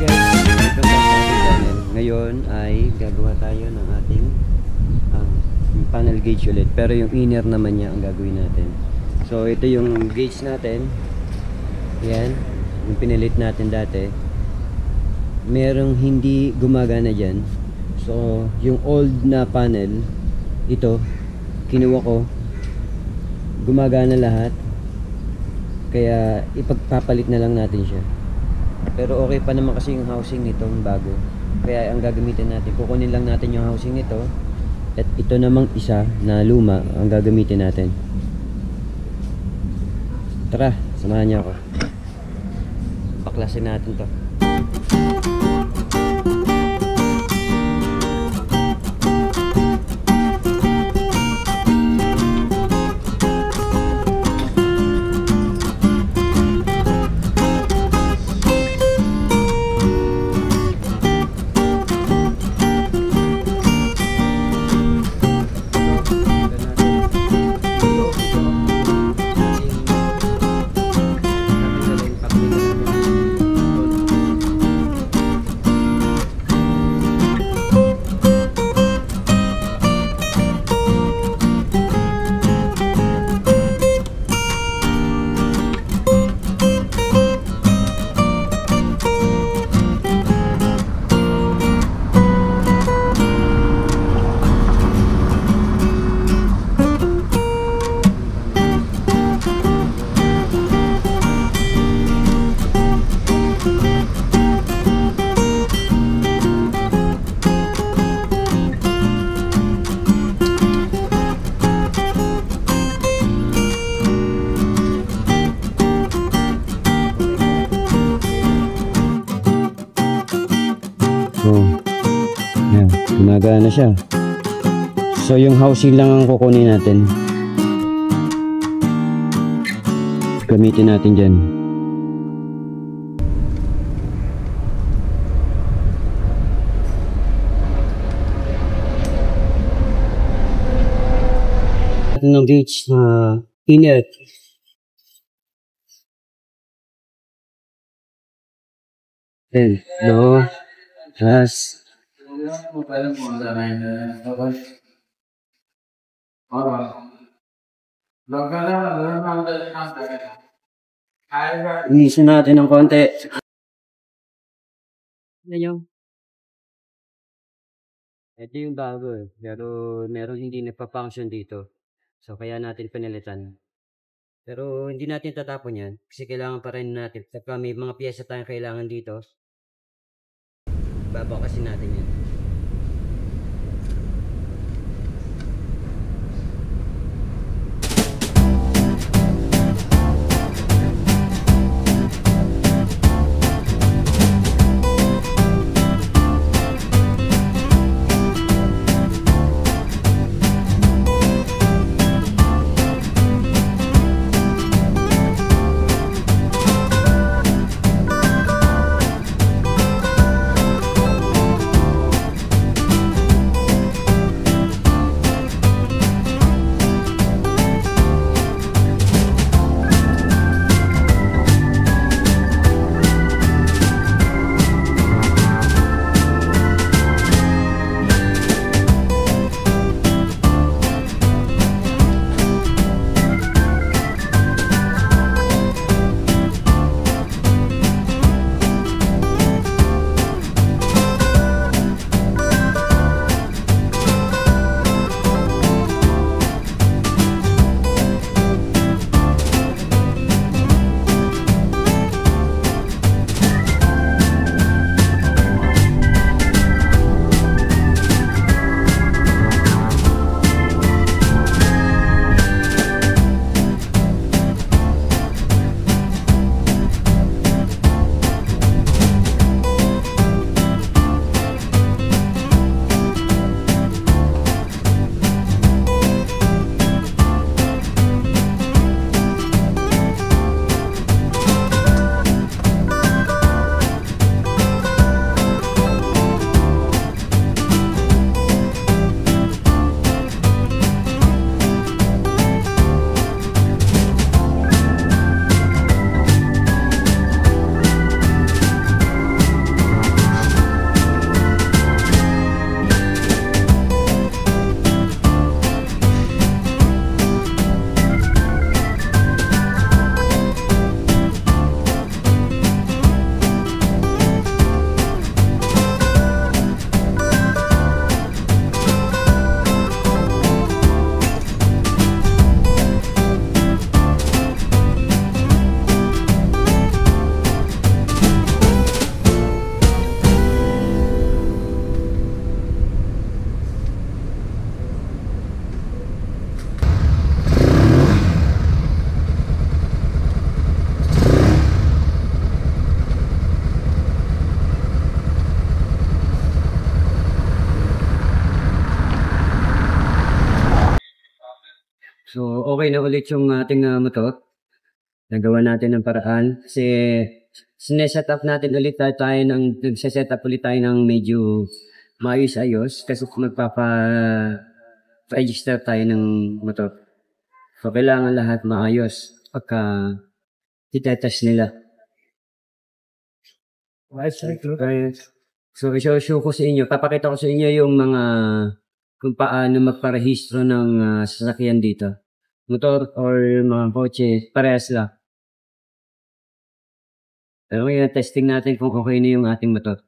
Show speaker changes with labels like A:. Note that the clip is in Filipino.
A: Guys, welcome back sa ating channel. Ngayon ay gagawa tayo ng ating panel gauge ulit. Pero yung inner naman niya ang gagawin natin. So ito yung gauge natin. Yan, yung pinilit natin dati. Merong hindi gumagana dyan. So yung old na panel, ito, kinuha ko. Gumagana lahat. Kaya ipagpapalit na lang natin siya. Pero okay pa naman kasi yung housing nitong bago. Kaya ang gagamitin natin, kukunin lang natin yung housing nito. At ito namang isa na luma ang gagamitin natin. Tara, samahan niyo ako. Baklasin natin to. Gumagana na siya. So yung housing lang ang kukunin natin. Gamitin natin dyan. Natin ng gauge na inner. Then, low, plus. Inisin natin ng konti. Ito yung bago eh. Pero meron hindi nagpa-function dito. So kaya natin pinalitan. Pero hindi natin tatapon yan. Kasi kailangan pa rin natin. Saka may mga piyesa tayong kailangan dito. Babakasin natin yan. So, okay na ulit yung ating motor. Nagawa natin ng paraan kasi sineset up natin ulit tayo ng nagse-set up ulit tayo ng medyo maayos-ayos kasi magpapa-register tayo ng motor. So, kailangan lahat maayos pagka itetest nila. Okay. So, i-show ko sa inyo, papakita ko sa inyo yung mga kung paano magparehistro ng sasakyan dito. Motor or mga kotse, parehas lang. Pero ngayon, testing natin kung okay na yung ating motor.